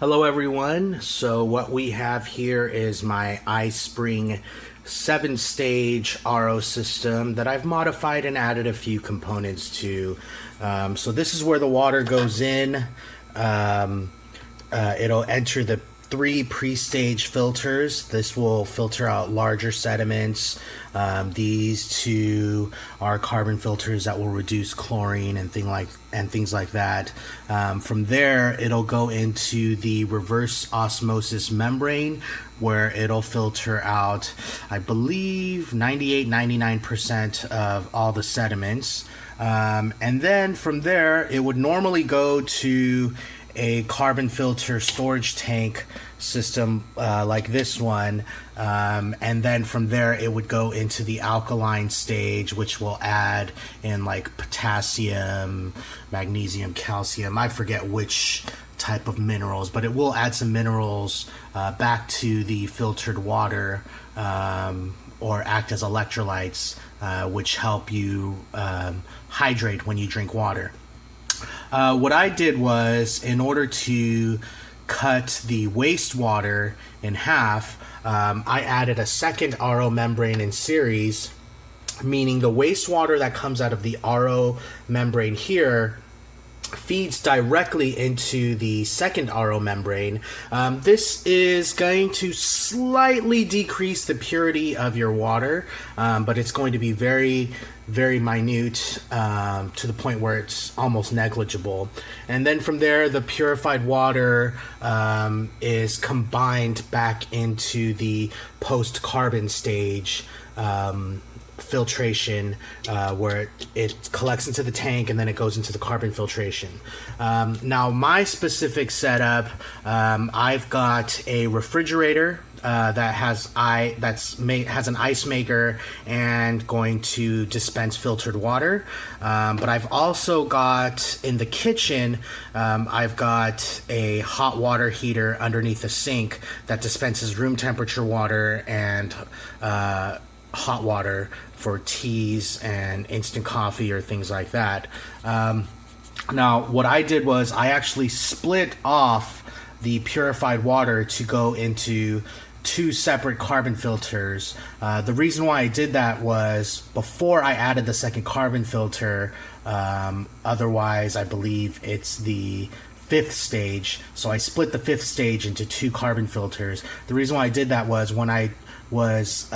Hello everyone. So what we have here is my iSpring 7-stage RO system that I've modified and added a few components to. So this is where the water goes in. It'll enter the 3 pre-stage filters. This will filter out larger sediments. These 2 are carbon filters that will reduce chlorine and things like that. From there, it'll go into the reverse osmosis membrane, where it'll filter out, I believe, 98-99% of all the sediments. And then from there, it would normally go to a carbon filter storage tank system like this one, and then from there it would go into the alkaline stage, which will add in like potassium, magnesium, calcium, I forget which type of minerals, but it will add some minerals back to the filtered water, or act as electrolytes, which help you hydrate when you drink water. What I did was, in order to cut the wastewater in half, I added a second RO membrane in series, meaning the wastewater that comes out of the RO membrane here feeds directly into the second RO membrane. This is going to slightly decrease the purity of your water, but it's going to be very minute, to the point where it's almost negligible. And then from there, the purified water is combined back into the post-carbon stage filtration, where it collects into the tank and then it goes into the carbon filtration. Now, my specific setup, I've got a refrigerator that has an ice maker and going to dispense filtered water. But I've also got in the kitchen, I've got a hot water heater underneath the sink that dispenses room temperature water and hot water for teas and instant coffee or things like that. Now, what I did was I actually split off the purified water to go into 2 separate carbon filters. The reason why I did that was before I added the second carbon filter. Otherwise, I believe it's the 5th stage. So I split the 5th stage into 2 carbon filters. The reason why I did that was when I was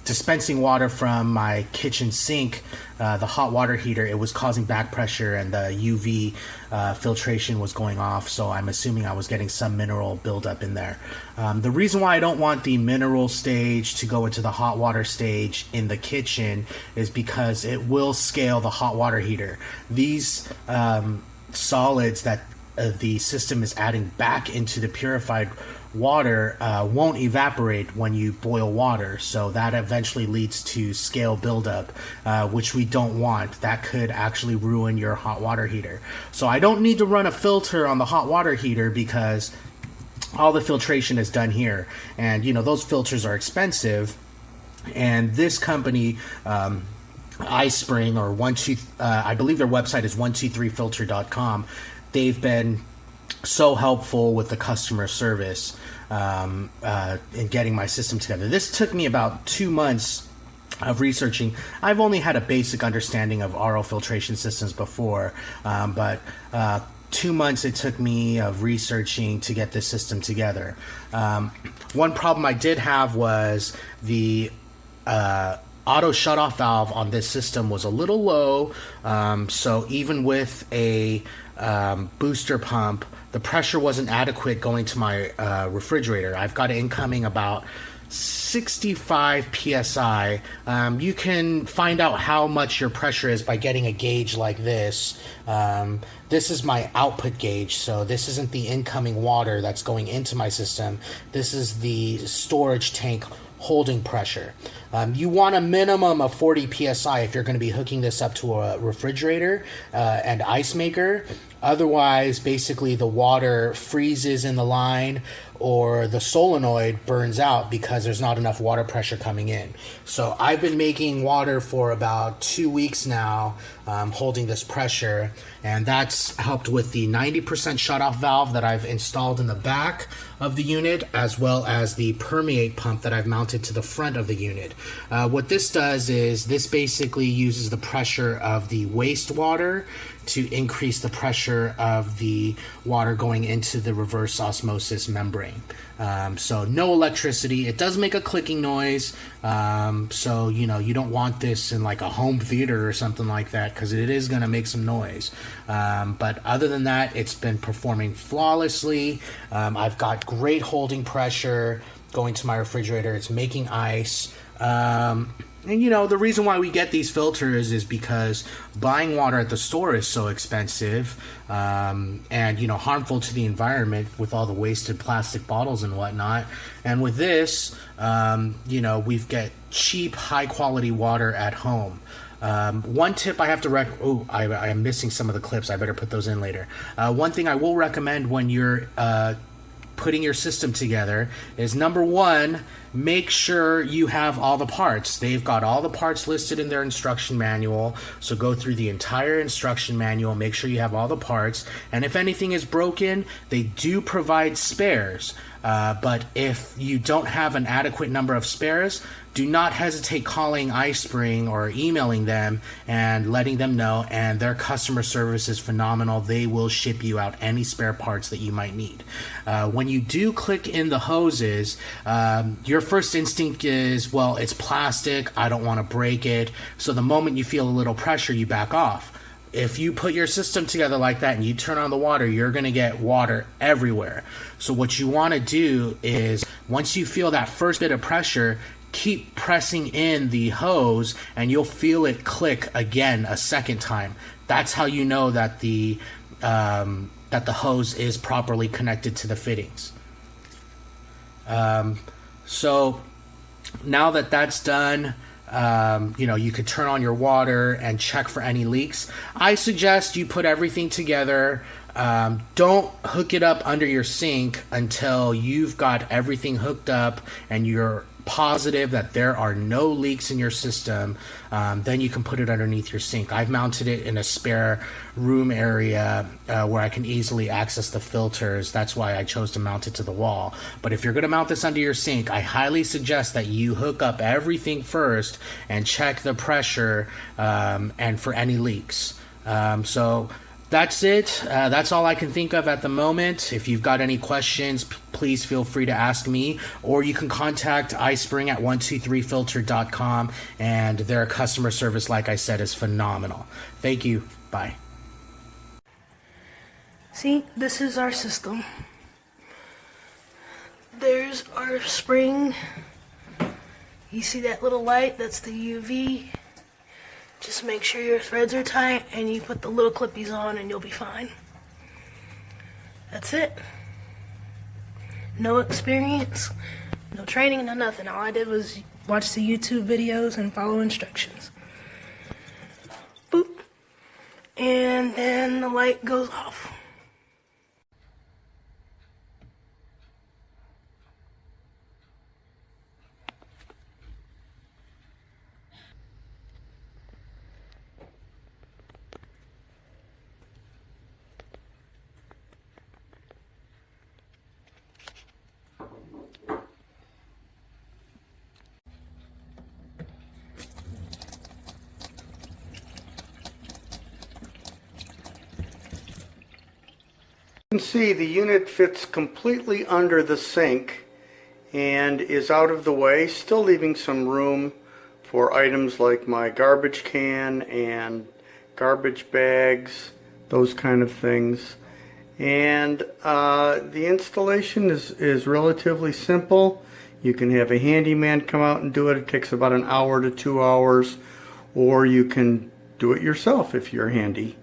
dispensing water from my kitchen sink, the hot water heater, it was causing back pressure and the UV filtration was going off, so I'm assuming I was getting some mineral buildup in there. The reason why I don't want the mineral stage to go into the hot water stage in the kitchen is because it will scale the hot water heater. These solids that the system is adding back into the purified water won't evaporate when you boil water, so that eventually leads to scale buildup, which we don't want. That could actually ruin your hot water heater. So I don't need to run a filter on the hot water heater because all the filtration is done here, and you know those filters are expensive. And this company, iSpring, or I believe their website is 123filter.com. They've been so helpful with the customer service in getting my system together. This took me about 2 months of researching. I've only had a basic understanding of RO filtration systems before, but 2 months it took me of researching to get this system together. One problem I did have was the auto shutoff valve on this system was a little low, so even with a booster pump, the pressure wasn't adequate going to my refrigerator. I've got it incoming about 65 psi. You can find out how much your pressure is by getting a gauge like this. This is my output gauge, so this isn't the incoming water that's going into my system. This is the storage tank holding pressure. You want a minimum of 40 psi if you're going to be hooking this up to a refrigerator and ice maker. Otherwise, basically the water freezes in the line, or the solenoid burns out because there's not enough water pressure coming in. So I've been making water for about 2 weeks now, holding this pressure, and that's helped with the 90% shutoff valve that I've installed in the back of the unit, as well as the permeate pump that I've mounted to the front of the unit. What this does is this basically uses the pressure of the wastewater to increase the pressure of the water going into the reverse osmosis membrane. So no electricity. It does make a clicking noise. So, you know, you don't want this in like a home theater or something like that, because it is going to make some noise. But other than that, it's been performing flawlessly. I've got great holding pressure going to my refrigerator. It's making ice. And you know, the reason why we get these filters is because buying water at the store is so expensive, and you know, harmful to the environment with all the wasted plastic bottles and whatnot. And with this, you know, we've got cheap, high quality water at home. One tip I have to I am missing some of the clips. I better put those in later. One thing I will recommend when you're putting your system together is, number one, make sure you have all the parts. They've got all the parts listed in their instruction manual, so go through the entire instruction manual, make sure you have all the parts, and if anything is broken, they do provide spares. But if you don't have an adequate number of spares, do not hesitate calling iSpring or emailing them and letting them know, and their customer service is phenomenal. They will ship you out any spare parts that you might need. When you do click in the hoses, your first instinct is, well, it's plastic, I don't want to break it. So the moment you feel a little pressure, you back off. If you put your system together like that and you turn on the water, you're going to get water everywhere. So what you want to do is, once you feel that first bit of pressure, keep pressing in the hose and you'll feel it click again a second time. That's how you know that the hose is properly connected to the fittings. So now that that's done, you know, you could turn on your water and check for any leaks. I suggest you put everything together. Don't hook it up under your sink until you've got everything hooked up and you're positive that there are no leaks in your system. Then you can put it underneath your sink. I've mounted it in a spare room area where I can easily access the filters. That's why I chose to mount it to the wall. But if you're going to mount this under your sink, I highly suggest that you hook up everything first and check the pressure and for any leaks. So that's it. That's all I can think of at the moment. If you've got any questions, please feel free to ask me, or you can contact iSpring at 123filter.com, and their customer service, like I said, is phenomenal. Thank you. Bye. See, this is our system. There's our spring. You see that little light? That's the UV. Just make sure your threads are tight and you put the little clippies on and you'll be fine. That's it. No experience, no training, no nothing. All I did was watch the YouTube videos and follow instructions. Boop. And then the light goes off. You can see the unit fits completely under the sink and is out of the way, still leaving some room for items like my garbage can and garbage bags, those kind of things. And the installation is relatively simple. You can have a handyman come out and do it. It takes about an hour to 2 hours, or you can do it yourself if you're handy.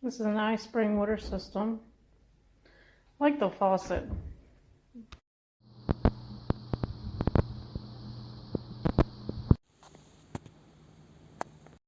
This is an iSpring water system. I like the faucet.